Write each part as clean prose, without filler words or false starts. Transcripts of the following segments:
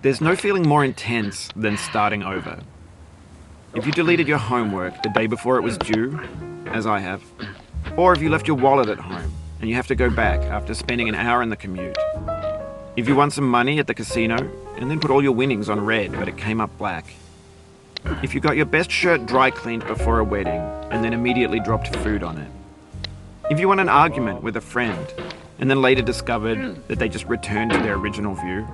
There's no feeling more intense than starting over. If you deleted your homework the day before it was due, as I have, or if you left your wallet at home and you have to go back after spending an hour in the commute. If you won some money at the casino and then put all your winnings on red but it came up black. If you got your best shirt dry cleaned before a wedding and then immediately dropped food on it. If you won an argument with a friend and then later discovered that they just returned to their original view.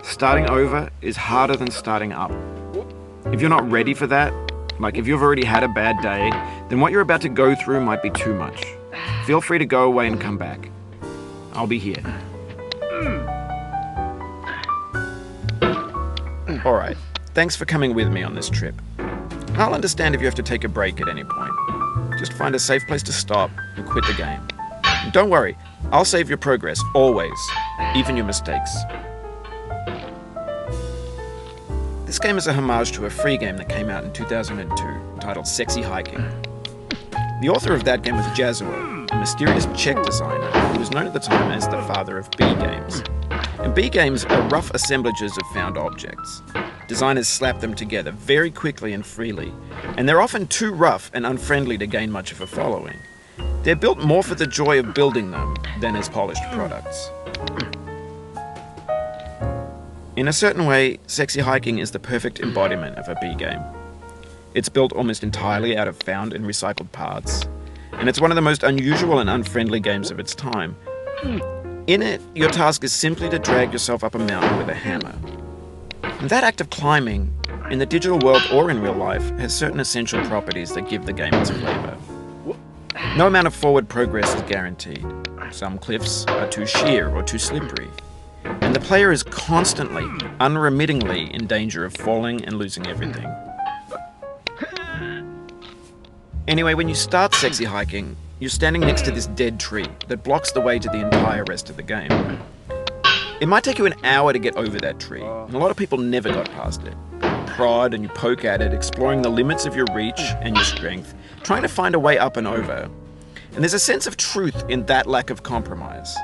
Starting over is harder than starting up. If you're not ready for that, like if you've already had a bad day, then what you're about to go through might be too much. Feel free to go away and come back. I'll be here. Alright, thanks for coming with me on this trip. I'll understand if you have to take a break at any point. Just find a safe place to stop and quit the game. And don't worry, I'll save your progress, always, even your mistakes. This game is a homage to a free game that came out in 2002, titled Sexy Hiking. The author of that game was Jazzuo, a mysterious Czech designer who was known at the time as the father of B games. And B games are rough assemblages of found objects. Designers slap them together very quickly and freely, and they're often too rough and unfriendly to gain much of a following. They're built more for the joy of building them than as polished products. In a certain way, Sexy Hiking is the perfect embodiment of a B game. It's built almost entirely out of found and recycled parts, and it's one of the most unusual and unfriendly games of its time. In it, your task is simply to drag yourself up a mountain with a hammer. And that act of climbing, in the digital world or in real life, has certain essential properties that give the game its flavor. No amount of forward progress is guaranteed. Some cliffs are too sheer or too slippery. And the player is constantly, unremittingly in danger of falling and losing everything. Anyway, when you start Sexy Hiking, you're standing next to this dead tree that blocks the way to the entire rest of the game. It might take you an hour to get over that tree, and a lot of people never got past it. You prod and you poke at it, exploring the limits of your reach and your strength, trying to find a way up and over. And there's a sense of truth in that lack of compromise.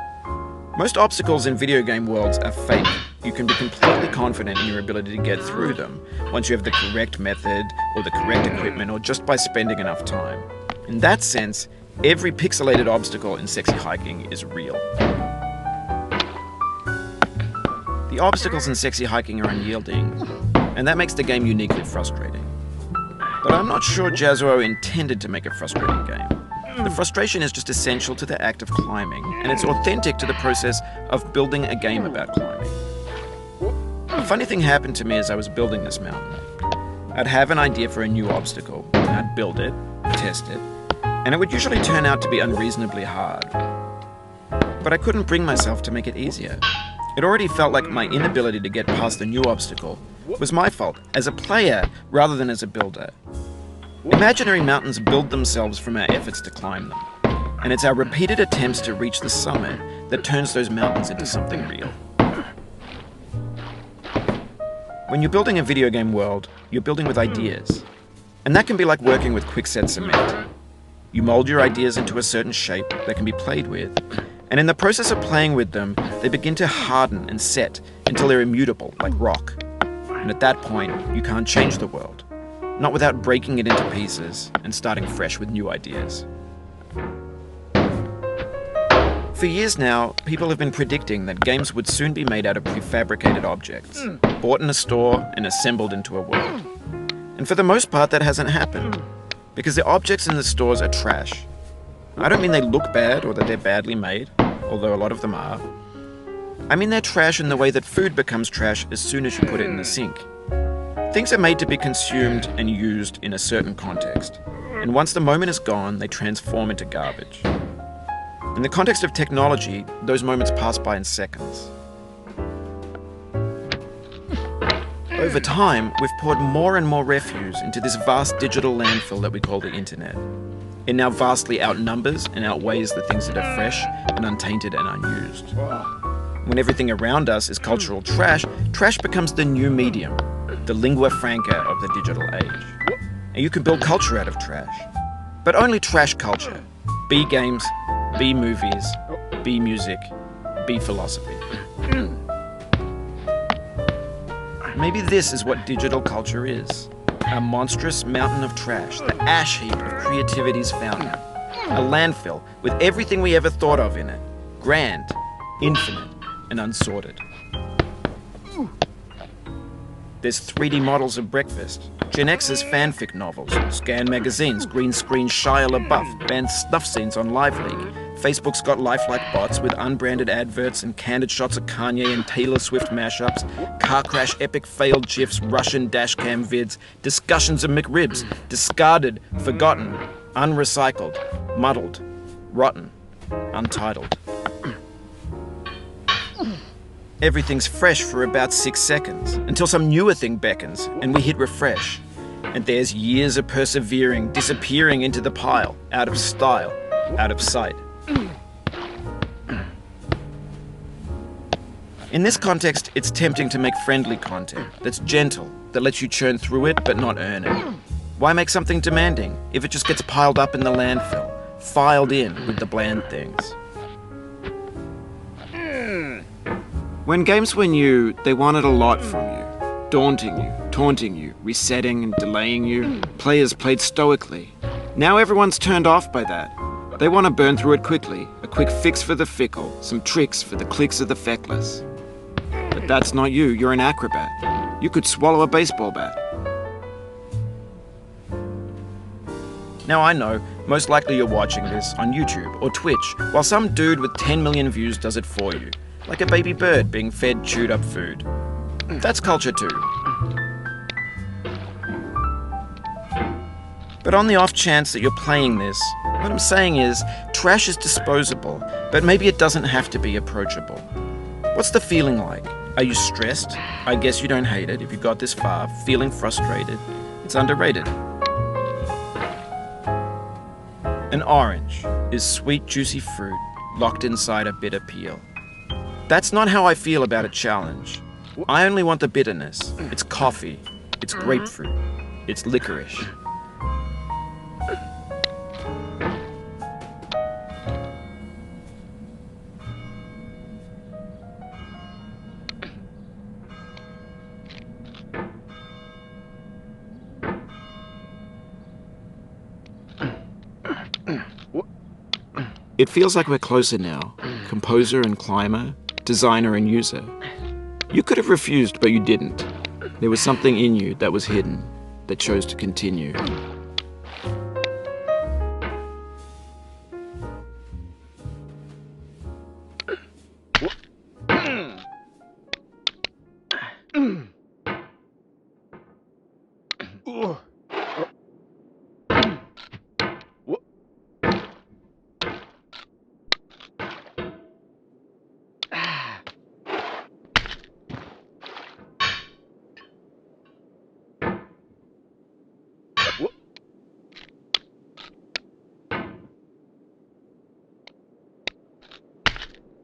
Most obstacles in video game worlds are fake. You can be completely confident in your ability to get through them once you have the correct method or the correct equipment or just by spending enough time. In that sense, every pixelated obstacle in Sexy Hiking is real. The obstacles in Sexy Hiking are unyielding, and that makes the game uniquely frustrating. But I'm not sure Jazzuo intended to make a frustrating game. The frustration is just essential to the act of climbing, and it's authentic to the process of building a game about climbing. A funny thing happened to me as I was building this mountain. I'd have an idea for a new obstacle, and I'd build it, test it, and it would usually turn out to be unreasonably hard. But I couldn't bring myself to make it easier. It already felt like my inability to get past the new obstacle was my fault, as a player rather than as a builder. Imaginary mountains build themselves from our efforts to climb them, and it's our repeated attempts to reach the summit that turns those mountains into something real. When you're building a video game world, you're building with ideas, and that can be like working with quickset cement. You mold your ideas into a certain shape that can be played with, and in the process of playing with them, they begin to harden and set until they're immutable, like rock. And at that point, you can't change the world. Not without breaking it into pieces and starting fresh with new ideas. For years now, people have been predicting that games would soon be made out of prefabricated objects, bought in a store and assembled into a world. And for the most part, that hasn't happened, because the objects in the stores are trash. I don't mean they look bad or that they're badly made, although a lot of them are. I mean they're trash in the way that food becomes trash as soon as you put it in the sink. Things are made to be consumed and used in a certain context, and once the moment is gone, they transform into garbage. In the context of technology, those moments pass by in seconds. Over time, we've poured more and more refuse into this vast digital landfill that we call the internet. It now vastly outnumbers and outweighs the things that are fresh and untainted and unused. When everything around us is cultural trash, trash becomes the new medium, the lingua franca of the digital age. And you can build culture out of trash. But only trash culture. B games, B movies, B music, B philosophy. Maybe this is what digital culture is. A monstrous mountain of trash, the ash heap of creativity's fountain. A landfill with everything we ever thought of in it. Grand, infinite, and unsorted. There's 3D models of breakfast, Gen X's fanfic novels, scan magazines, green screen Shia LaBeouf, banned snuff scenes on Live League. Facebook's got lifelike bots with unbranded adverts and candid shots of Kanye and Taylor Swift mashups, car crash epic failed GIFs, Russian dashcam vids, discussions of McRibs, discarded, forgotten, unrecycled, muddled, rotten, untitled. Everything's fresh for about 6 seconds, until some newer thing beckons, and we hit refresh. And there's years of persevering, disappearing into the pile, out of style, out of sight. In this context, it's tempting to make friendly content that's gentle, that lets you churn through it but not earn it. Why make something demanding if it just gets piled up in the landfill, filed in with the bland things? When games were new, they wanted a lot from you. Daunting you, taunting you, resetting and delaying you. Players played stoically. Now everyone's turned off by that. They want to burn through it quickly. A quick fix for the fickle, some tricks for the clicks of the feckless. But that's not you, you're an acrobat. You could swallow a baseball bat. Now I know, most likely you're watching this on YouTube or Twitch, while some dude with 10 million views does it for you. Like a baby bird being fed chewed up food. That's culture too. But on the off chance that you're playing this, what I'm saying is, trash is disposable, but maybe it doesn't have to be approachable. What's the feeling like? Are you stressed? I guess you don't hate it if you got this far. Feeling frustrated? It's underrated. An orange is sweet, juicy fruit locked inside a bitter peel. That's not how I feel about a challenge. I only want the bitterness. It's coffee. It's grapefruit. It's licorice. It feels like we're closer now, composer and climber, designer and user. You could have refused, but you didn't. There was something in you that was hidden, that chose to continue.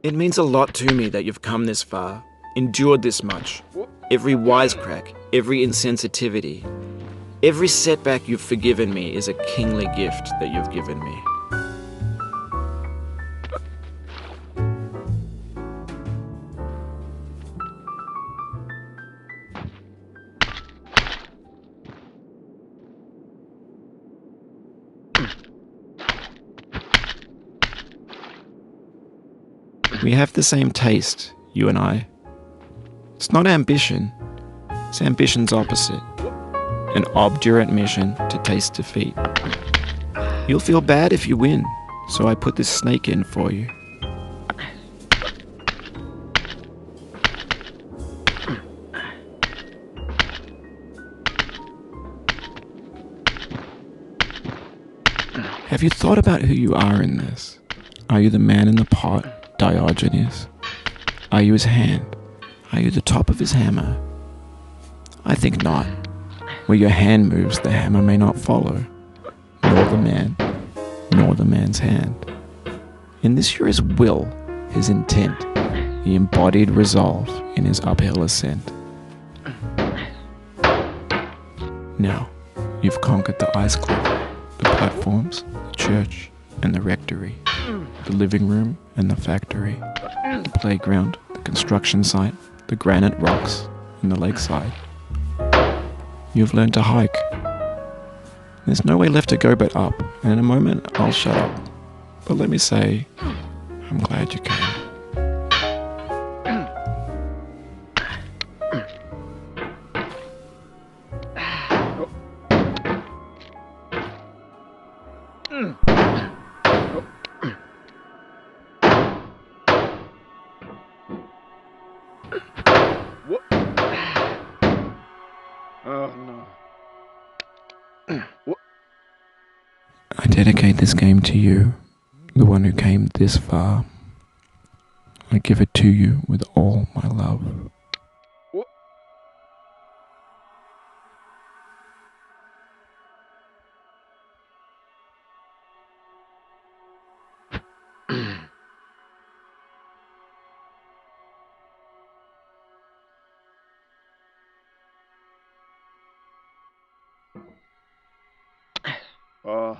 It means a lot to me that you've come this far, endured this much. Every wisecrack, every insensitivity, every setback you've forgiven me is a kingly gift that you've given me. We have the same taste, you and I. It's not ambition, it's ambition's opposite. An obdurate mission to taste defeat. You'll feel bad if you win, so I put this snake in for you. Have you thought about who you are in this? Are you the man in the pot, Diogenes? Are you his hand? Are you the top of his hammer? I think not. Where your hand moves, the hammer may not follow, nor the man, nor the man's hand. In this you're his will, his intent, the embodied resolve in his uphill ascent. Now, you've conquered the ice cliff, the platforms, the church, and the rectory. The living room and the factory. The playground, the construction site, the granite rocks, and the lakeside. You've learned to hike. There's no way left to go but up, and in a moment I'll shut up. But let me say, I'm glad you came. What? Oh no. What? I dedicate this game to you, the one who came this far. I give it to you with all my love. What? Oh.